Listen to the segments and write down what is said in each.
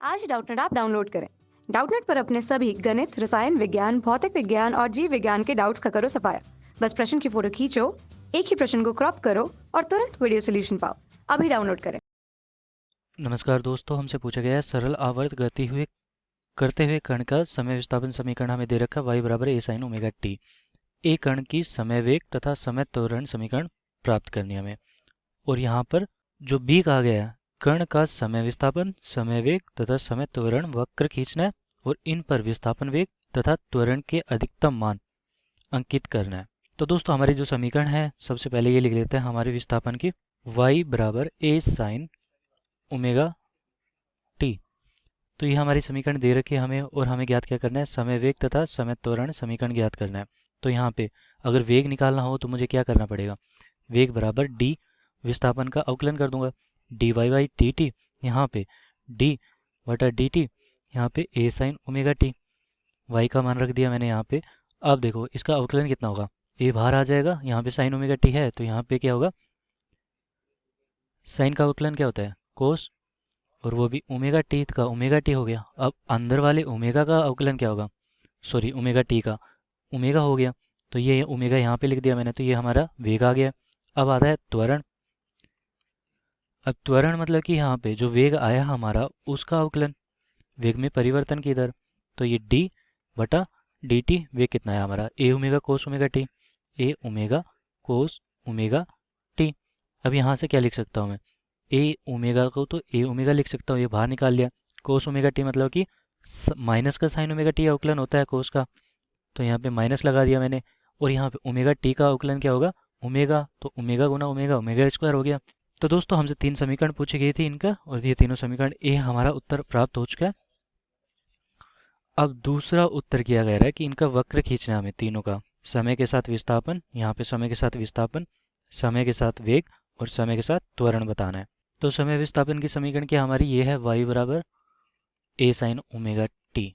आज Doubtnut app download करें। Doubtnut पर अपने सभी गणित, रसायन विज्ञान, भौतिक विज्ञान और जीव विज्ञान के डाउट्स का करो सफाया। बस प्रश्न की फोटो खींचो, एक ही प्रश्न को क्रॉप करो और तुरंत वीडियो सोल्यूशन पाओ। अभी डाउनलोड करें। नमस्कार दोस्तों, हमसे पूछा गया है सरल आवर्त गति हुए करते हुए कण का समय विस्थापन समीकरण हमें दे रखा y बराबर a sin ओमेगा टी। ए कण की समय वेग तथा समय त्वरण समीकरण प्राप्त करनी है हमें। और यहाँ पर जो b कहा गया है, कण का समय विस्थापन, समय वेग तथा समय त्वरण वक्र खींचना है और इन पर विस्थापन वेग तथा त्वरण के अधिकतम मान अंकित करना है। तो दोस्तों हमारी जो समीकरण है, सबसे पहले ये लिख लेते हैं हमारे विस्थापन की, y बराबर a sin ओमेगा टी। तो ये हमारी समीकरण दे रखी है हमें, और हमें ज्ञात क्या करना है, समय वेग तथा समय त्वरण समीकरण ज्ञात करना है। तो यहाँ पे अगर वेग निकालना हो तो मुझे क्या करना पड़ेगा, वेग बराबर डी, विस्थापन का अवकलन कर दूंगा, D Y by T T, यहाँ पे डी बटा डी टी, यहाँ पे A sine omega T. Y का मान रख दिया मैंने यहाँ पे। अब देखो इसका अवकलन कितना होगा, ए बाहर आ जाएगा, यहाँ पे साइन ओमेगा टी है तो यहाँ पे क्या होगा, साइन का अवकलन क्या होता है, कोस, और वो भी ओमेगा टी का ओमेगा टी हो गया। अब अंदर वाले ओमेगा का अवकलन क्या होगा, सॉरी ओमेगा टी का ओमेगा हो गया, तो ये ओमेगा यहाँ पे लिख दिया मैंने, तो ये हमारा वेग आ गया। अब आता है त्वरण। अब त्वरण मतलब कि यहाँ पे जो वेग आया हमारा उसका अवकलन, वेग में परिवर्तन की दर, तो ये डी बटा डी टी, वेग कितना है हमारा, ए ओमेगा कोस ओमेगा टी, ए ओमेगा कोस ओमेगा टी। अब यहाँ से क्या लिख सकता हूँ मैं, ए ओमेगा को तो ए ओमेगा लिख सकता हूँ, ये बाहर निकाल लिया। कोस ओमेगा टी मतलब कि माइनस का साइन ओमेगा टी अवकलन होता है कोस का, तो यहाँ पे माइनस लगा दिया मैंने। और यहाँ पे ओमेगा टी का अवकलन क्या होगा, ओमेगा, तो ओमेगा गुना ओमेगा, ओमेगा स्क्वायर हो गया। तो दोस्तों हमसे 3 समीकरण पूछी गई थी इनका, और ये तीनों समीकरण ए हमारा उत्तर प्राप्त हो चुका है। अब दूसरा उत्तर किया गया है कि इनका वक्र खींचना है हमें तीनों का, समय के साथ विस्थापन, यहाँ पे समय के साथ विस्थापन, समय के साथ वेग और समय के साथ त्वरण बताना है। तो समय विस्थापन की समीकरण क्या हमारी ये है, y बराबर a साइन ओमेगा टी।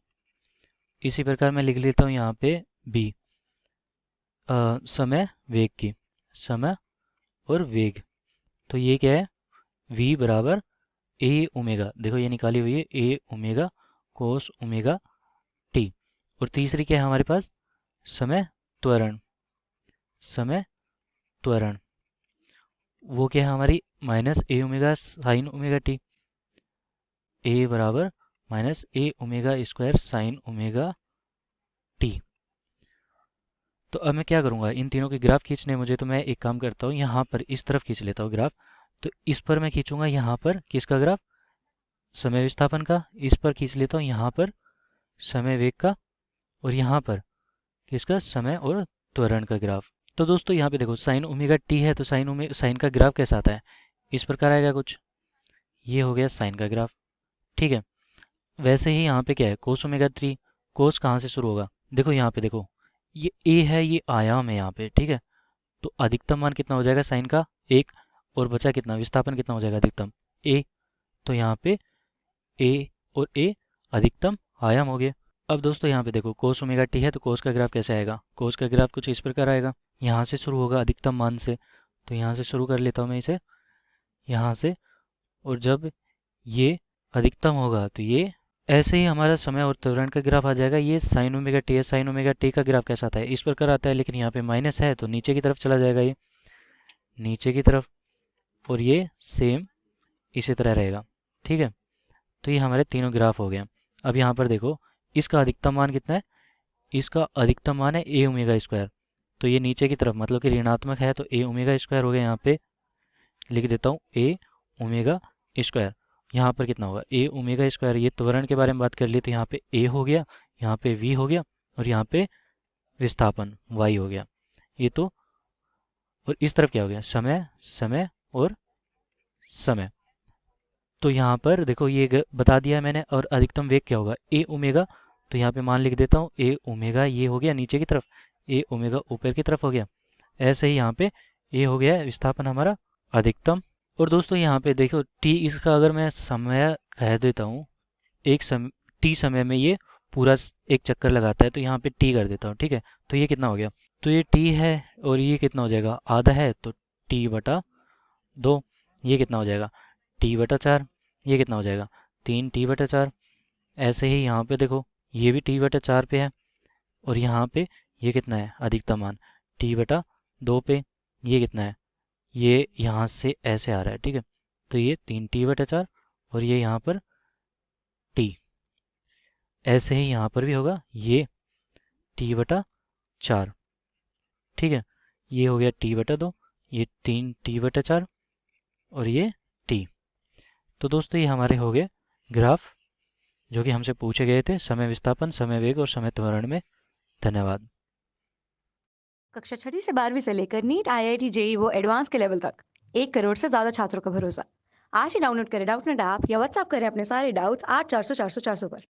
इसी प्रकार मैं लिख लेता हूँ यहाँ पे b, समय वेग की, समय और वेग, तो ये क्या है, v बराबर a ओमेगा, देखो ये निकाली हुई है, a omega cos omega T. और तीसरी क्या है हमारे पास, समय त्वरण, समय त्वरण, वो क्या है हमारी, minus a omega sine omega t, a बराबर minus a omega square sine omega t. तो अब मैं क्या करूँगा, इन तीनों के ग्राफ खींचने मुझे, तो मैं एक काम करता हूँ, यहाँ पर इस तरफ खींच लेता हूँ ग्राफ। तो इस पर मैं खींचूंगा यहाँ पर किसका ग्राफ, समय विस्थापन का, इस पर खींच लेता हूँ यहाँ पर समय वेग का, और यहाँ पर किसका, समय और त्वरण का ग्राफ। तो दोस्तों यहाँ पे देखो साइन ओमेगा टी है, तो साइन का ग्राफ कैसा आता है, इस प्रकार आएगा कुछ, ये हो गया साइन का ग्राफ, ठीक है। वैसे ही यहाँ पे क्या है, कोस ओमेगा टी, कोस कहाँ से शुरू होगा, देखो यहाँ पे देखो, ये ए है, ये आयाम है यहाँ पे, ठीक है। तो अधिकतम मान कितना हो जाएगा साइन का, एक, और बचा कितना, विस्थापन कितना हो जाएगा अधिकतम, ए। तो यहाँ पे ए और ए अधिकतम आयाम हो गए। अब दोस्तों यहाँ पे देखो कोस ओमेगा टी है, तो कोस का ग्राफ कैसे आएगा, कोस का ग्राफ कुछ इस प्रकार आएगा, यहाँ से शुरू होगा अधिकतम मान से, तो यहाँ से शुरू कर लेता हूँ मैं इसे, यहाँ से, और जब ये अधिकतम होगा तो ये, ऐसे ही हमारा समय और त्वरण का ग्राफ आ जाएगा। ये साइन ओमेगा टी है, साइन ओमेगा टी का ग्राफ कैसा आता है, इस प्रकार आता है, लेकिन यहाँ पे माइनस है तो नीचे की तरफ चला जाएगा, ये नीचे की तरफ, और ये सेम इसी तरह रहेगा, ठीक है। तो ये हमारे तीनों ग्राफ हो गए। अब यहाँ पर देखो इसका अधिकतम मान कितना है, इसका अधिकतम मान है ए ओमेगा स्क्वायर, तो ये नीचे की तरफ मतलब कि ऋणात्मक है, तो ए ओमेगा स्क्वायर हो गया, यहाँ पे लिख देता हूँ ए ओमेगा स्क्वायर। यहाँ पर कितना होगा, ए ओमेगा स्क्वायर, ये त्वरण के बारे में बात कर ली, तो यहाँ पे ए हो गया, यहाँ पे वी हो गया, और यहाँ पे विस्थापन वाई हो गया, ये तो। और इस तरफ क्या हो गया, समय, समय और समय। तो यहाँ पर देखो ये बता दिया है मैंने। और अधिकतम वेग क्या होगा, ए ओमेगा, तो यहाँ पे मान लिख देता हूँ, ए ओमेगा ये हो गया नीचे की तरफ, ए ओमेगा ऊपर की तरफ हो गया। ऐसे ही यहाँ पे ए हो गया विस्थापन हमारा अधिकतम। और दोस्तों यहाँ पे देखो टी, इसका अगर मैं समय कह देता हूँ, एक टी समय में ये पूरा एक चक्कर लगाता है, तो यहाँ पे टी कर देता हूँ, ठीक है। तो ये कितना हो गया, तो ये टी है, और ये कितना हो जाएगा, आधा है, तो टी बटा 2, ये कितना हो जाएगा, टी बटा 4, ये कितना हो जाएगा, 3t/4। ऐसे ही यहाँ पे देखो, ये भी t/4 पे है, और यहाँ पे ये कितना है अधिकतम मान, t/2 पे। ये कितना है, ये यहाँ से ऐसे आ रहा है, ठीक है। तो ये 3t/4 और ये यहाँ पर t। ऐसे ही यहाँ पर भी होगा ये t/4, ठीक है। ये हो गया t/2, ये 3t/4 और ये t। तो दोस्तों ये हमारे हो गए ग्राफ जो कि हमसे पूछे गए थे समय विस्थापन, समय वेग और समय त्वरण में। धन्यवाद। कक्षा 6वीं से 12वीं से लेकर नीट, IIT, जेई वो एडवांस के लेवल तक 1 करोड़ से ज्यादा छात्रों का भरोसा। आज ही डाउनलोड करें डाउटनेट ऐप या व्हाट्सएप करें अपने सारे डाउट्स 8400 400 400 पर।